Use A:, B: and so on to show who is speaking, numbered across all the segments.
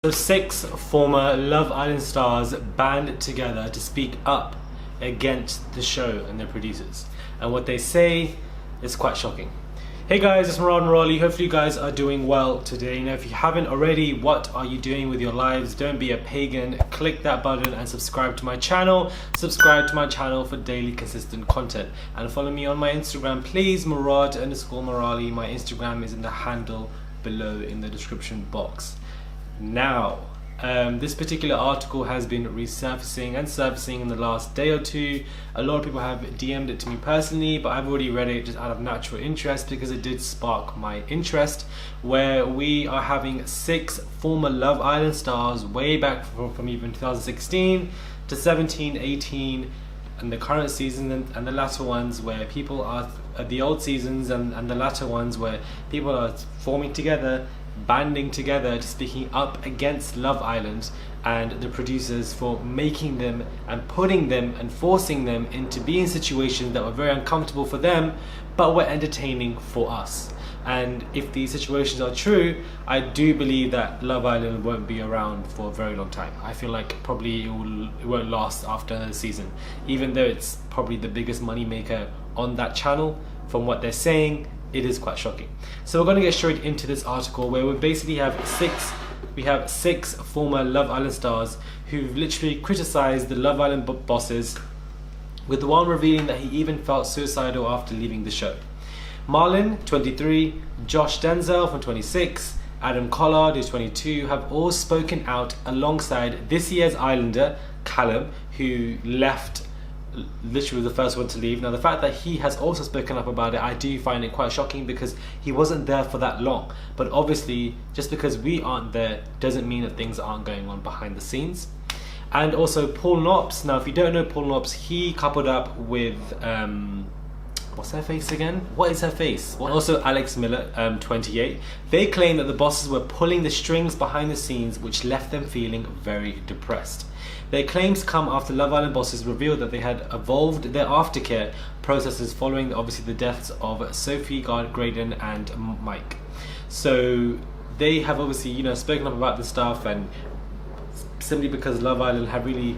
A: So 6 former Love Island stars band together to speak up against the show and their producers. And what they say is quite shocking. Hey guys, it's Murad Merali. Hopefully you guys are doing well today. If you haven't already, what are you doing with your lives? Don't be a pagan. Click that button and subscribe to my channel. Subscribe to my channel for daily consistent content. And follow me on my Instagram, please, Murad_Merali. My Instagram is in the handle below in the description box. Now, this particular article has been resurfacing and surfacing in the last day or two. A lot of people have DM'd it to me personally, but I've already read it just out of natural interest because it did spark my interest, where we are having 6 former Love Island stars way back from even 2016 to 17, 18, and the current season and the latter ones where people are the old seasons and the latter ones where people are forming together, banding together to speaking up against Love Island and the producers for making them and putting them and forcing them into being situations that were very uncomfortable for them but were entertaining for us. And if these situations are true, I do believe that Love Island won't be around for a very long time. I feel like probably it won't last after the season, even though it's probably the biggest money maker on that channel. From what they're saying, it is quite shocking. So we're going to get straight into this article where we basically have six former Love Island stars who've literally criticized the Love Island bosses, with the one revealing that he even felt suicidal after leaving the show. Marlon, 23, Josh Denzel from 26, Adam Collard, who's 22, have all spoken out alongside this year's Islander, Callum, who left literally the first one to leave. Now the fact that he has also spoken up about it, I do find it quite shocking because he wasn't there for that long. But obviously, just because we aren't there doesn't mean that things aren't going on behind the scenes. And also Paul Knops. Now if you don't know Paul Knops, he coupled up with what's her face again? What is her face? And also Alex Miller, 28. They claim that the bosses were pulling the strings behind the scenes, which left them feeling very depressed. Their claims come after Love Island bosses revealed that they had evolved their aftercare processes following obviously the deaths of Sophie, Graydon and Mike. So they have obviously, spoken up about this stuff, and simply because Love Island have really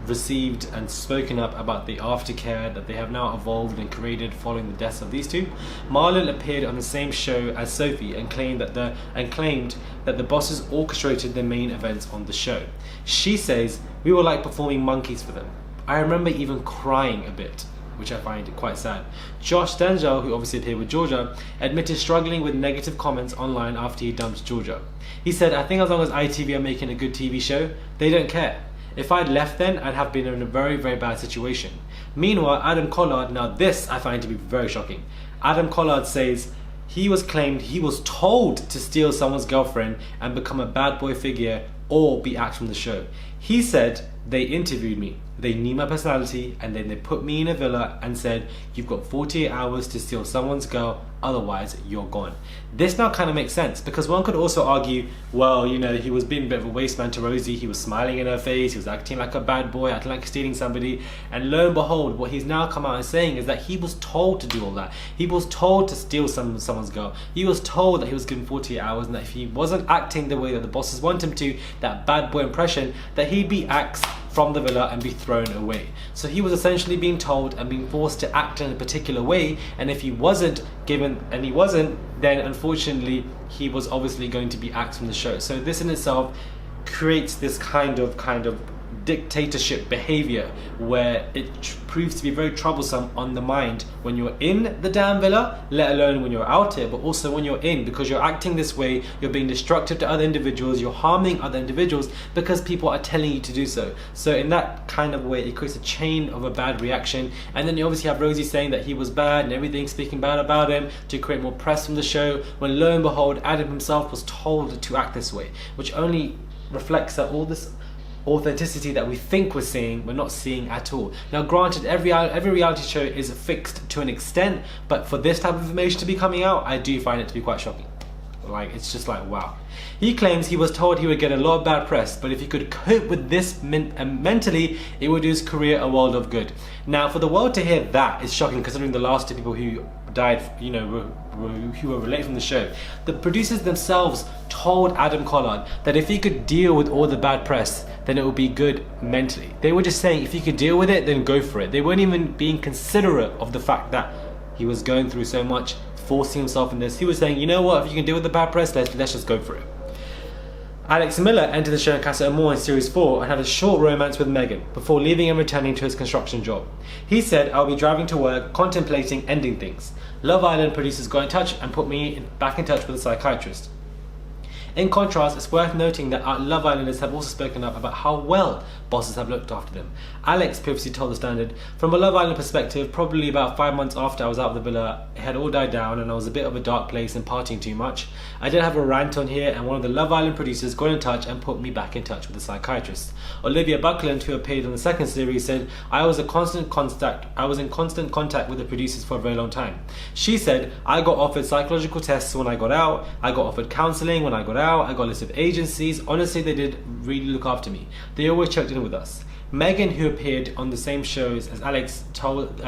A: received and spoken up about the aftercare that they have now evolved and created following the deaths of these two. Marlon appeared on the same show as Sophie and claimed that the bosses orchestrated the main events on the show. She says, "We were like performing monkeys for them. I remember even crying a bit," which I find quite sad. Josh Denzel, who obviously appeared with Georgia, admitted struggling with negative comments online after he dumped Georgia. He said, "I think as long as ITV are making a good TV show, they don't care. If I'd left then, I'd have been in a very, very bad situation." Meanwhile, Adam Collard, now this I find to be very shocking. Adam Collard says he was told to steal someone's girlfriend and become a bad boy figure or be axed from the show. He said, "They interviewed me. They knew my personality and then they put me in a villa and said, you've got 48 hours to steal someone's girl, otherwise you're gone." This now kind of makes sense because one could also argue, well, he was being a bit of a waste man to Rosie. He was smiling in her face. He was acting like a bad boy, acting like stealing somebody. And lo and behold, what he's now come out and saying is that he was told to do all that. He was told to steal someone's girl. He was told that he was given 48 hours and that if he wasn't acting the way that the bosses want him to, that bad boy impression, that he'd be axed from the villa and be thrown away. So he was essentially being told and being forced to act in a particular way, and if he wasn't given, and he wasn't, then unfortunately he was obviously going to be axed from the show. So this in itself creates this kind of dictatorship behavior where it proves to be very troublesome on the mind when you're in the damn villa, let alone when you're out here, but also when you're in, because you're acting this way, you're being destructive to other individuals, you're harming other individuals because people are telling you to do so. So in that kind of way, it creates a chain of a bad reaction. And then you obviously have Rosie saying that he was bad and everything, speaking bad about him to create more press from the show, when lo and behold, Adam himself was told to act this way, which only reflects that all this authenticity that we think we're seeing, we're not seeing at all. Now granted, every reality show is fixed to an extent, but for this type of information to be coming out, I do find it to be quite shocking. It's just like, wow. He claims he was told he would get a lot of bad press, but if he could cope with this mentally, it would do his career a world of good. Now for the world to hear that is shocking, considering the last two people who died, you know, who were related from the show. The producers themselves told Adam Collard that if he could deal with all the bad press, then it would be good mentally. They were just saying if you could deal with it, then go for it. They weren't even being considerate of the fact that he was going through so much, forcing himself in this. He was saying, you know what, if you can deal with the bad press, let's just go for it. Alex Miller entered the show in Casa Amor in Series 4 and had a short romance with Megan before leaving and returning to his construction job. He said, "I'll be driving to work, contemplating ending things. Love Island producers got in touch and put me back in touch with a psychiatrist." In contrast, it's worth noting that our Love Islanders have also spoken up about how well bosses have looked after them. Alex previously told The Standard, "From a Love Island perspective, probably about 5 months after I was out of the villa, it had all died down and I was a bit of a dark place and partying too much. I did have a rant on here and one of the Love Island producers got in touch and put me back in touch with a psychiatrist." Olivia Buckland, who appeared on the second series, said, I was in constant contact with the producers for a very long time. She said, "I got offered psychological tests when I got out, I got offered counselling when I got out, I got a list of agencies. Honestly, they did really look after me. They always checked in with us." Megan, who appeared on the same shows as Alex, told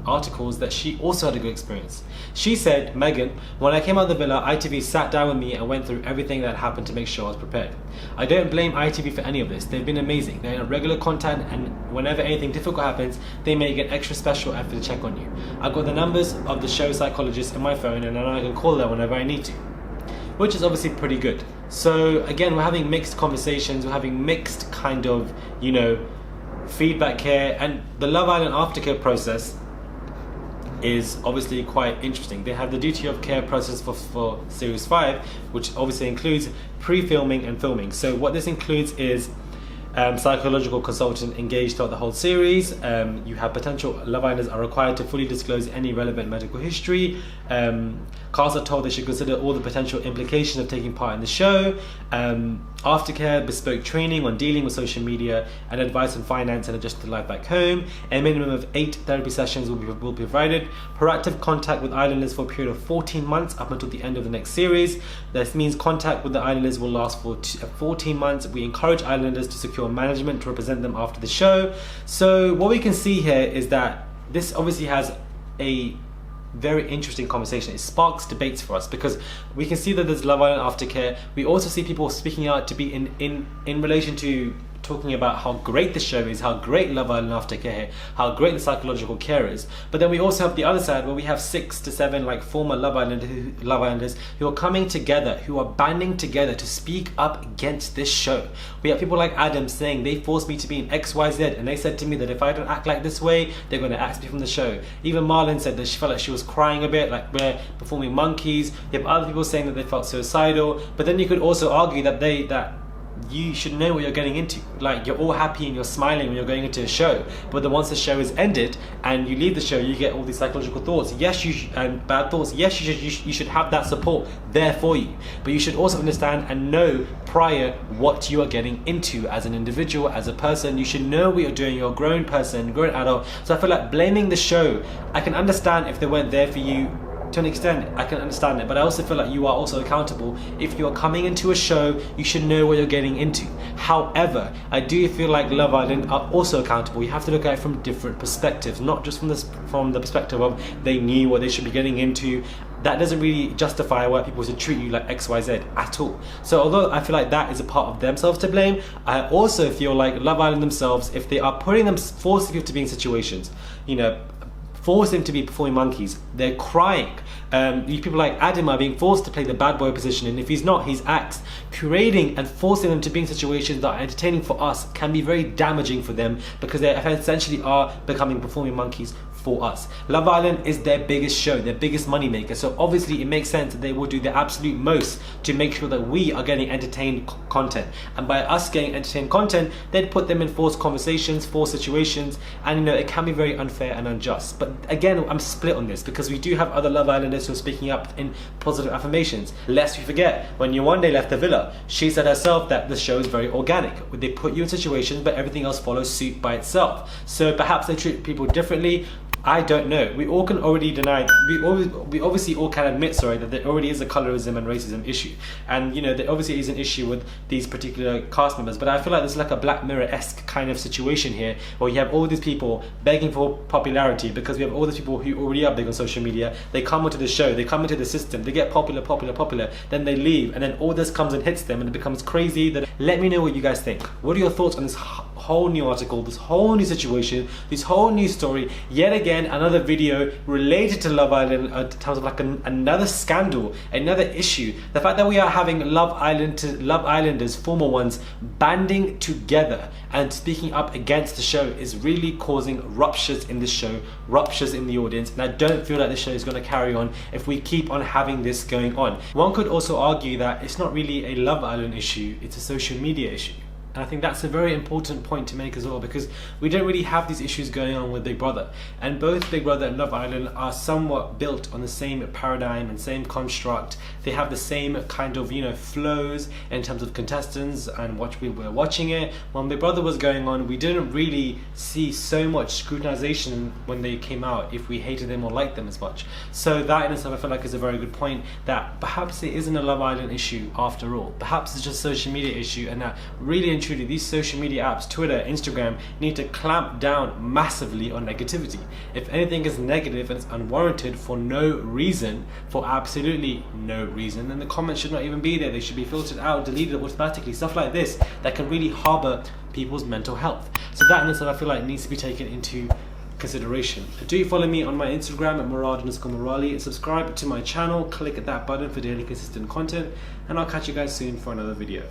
A: articles that she also had a good experience. She said, "Megan, when I came out of the villa, ITV sat down with me and went through everything that happened to make sure I was prepared. I don't blame ITV for any of this. They've been amazing. They're in regular contact and whenever anything difficult happens, they make an extra special effort to check on you. I've got the numbers of the show psychologists in my phone and I know I can call them whenever I need to." Which is obviously pretty good. So again, we're having mixed conversations, we're having mixed kind of, you know, feedback here, and the Love Island aftercare process is obviously quite interesting. They have the duty of care process for Series 5, which obviously includes pre-filming and filming. So what this includes is psychological consultant engaged throughout the whole series. You have potential Love Islanders are required to fully disclose any relevant medical history. Cast are told they should consider all the potential implications of taking part in the show. Aftercare, bespoke training on dealing with social media and advice on finance and adjusting life back home. A minimum of 8 therapy sessions will be provided. Proactive contact with Islanders for a period of 14 months up until the end of the next series. This means contact with the Islanders will last for 14 months. We encourage Islanders to secure management to represent them after the show. So what we can see here is that this obviously has a very interesting conversation. It sparks debates for us because we can see that there's Love Island aftercare. We also see people speaking out to be in relation to talking about how great the show is, how great Love Island aftercare, how great the psychological care is. But then we also have the other side where we have 6 to 7 like former Love Islanders who are coming together, who are banding together to speak up against this show. We have people like Adam saying they forced me to be in XYZ and they said to me that if I don't act like this way, they're going to axe me from the show. Even Marlon said that she felt like she was crying a bit, like we're performing monkeys. You have other people saying that they felt suicidal, but then you could also argue that you should know what you're getting into. Like, you're all happy and you're smiling when you're going into a show, but then once the show is ended and you leave the show, you get all these psychological thoughts. Yes, and bad thoughts. Yes, you should have that support there for you, but you should also understand and know prior what you are getting into as an individual, as a person. You should know what you're doing. You're a grown person, grown adult. So I feel like blaming the show, I can understand if they weren't there for you. To an extent, I can understand it, but I also feel like you are also accountable. If you're coming into a show, you should know what you're getting into. However, I do feel like Love Island are also accountable. You have to look at it from different perspectives, not just from the perspective of they knew what they should be getting into. That doesn't really justify why people should treat you like XYZ at all. So although I feel like that is a part of themselves to blame, I also feel like Love Island themselves, if they are forcing people to be in situations, you know, force them to be performing monkeys, they're crying. People like Adam are being forced to play the bad boy position, and if he's not, he's axed. Curating and forcing them to be in situations that are entertaining for us can be very damaging for them because they essentially are becoming performing monkeys for us. Love Island is their biggest show, their biggest money maker, so obviously it makes sense that they will do their absolute most to make sure that we are getting entertained content, and by us getting entertained content, they'd put them in forced conversations, forced situations, and you know, it can be very unfair and unjust. But again, I'm split on this because we do have other Love Islanders who are speaking up in positive affirmations. Lest we forget, when Yewande left the villa, she said herself that the show is very organic. They put you in situations, but everything else follows suit by itself. So perhaps they treat people differently. I don't know. We all can already deny. We obviously all can admit, that there already is a colorism and racism issue, and you know there obviously is an issue with these particular cast members. But I feel like there's like a Black Mirror-esque kind of situation here, where you have all these people begging for popularity because we have all these people who already are big on social media. They come into the show, they come into the system, they get popular, then they leave, and then all this comes and hits them, and it becomes crazy. That let me know what you guys think. What are your thoughts on this whole new article, this whole new situation, this whole new story? Yet again, another video related to Love Island in terms of like another scandal, another issue. The fact that we are having Love Islanders, former ones, banding together and speaking up against the show is really causing ruptures in the show, ruptures in the audience, and I don't feel like the show is going to carry on if we keep on having this going on. One could also argue that it's not really a Love Island issue, it's a social media issue. And I think that's a very important point to make as well, because we don't really have these issues going on with Big Brother. And both Big Brother and Love Island are somewhat built on the same paradigm and same construct. They have the same kind of, flows in terms of contestants and what we were watching it. When Big Brother was going on, we didn't really see so much scrutinization when they came out, if we hated them or liked them as much. So that in itself I feel like is a very good point, that perhaps it isn't a Love Island issue after all. Perhaps it's just a social media issue, and that really and truly these social media apps, Twitter, Instagram, need to clamp down massively on negativity. If anything is negative and it's unwarranted for no reason, for absolutely no reason, then the comments should not even be there. They should be filtered out, deleted automatically, stuff like this that can really harbor people's mental health. So that in itself I feel like needs to be taken into consideration. Do follow me on my Instagram at Murad_Morali, and subscribe to my channel. Click that button for daily consistent content, and I'll catch you guys soon for another video.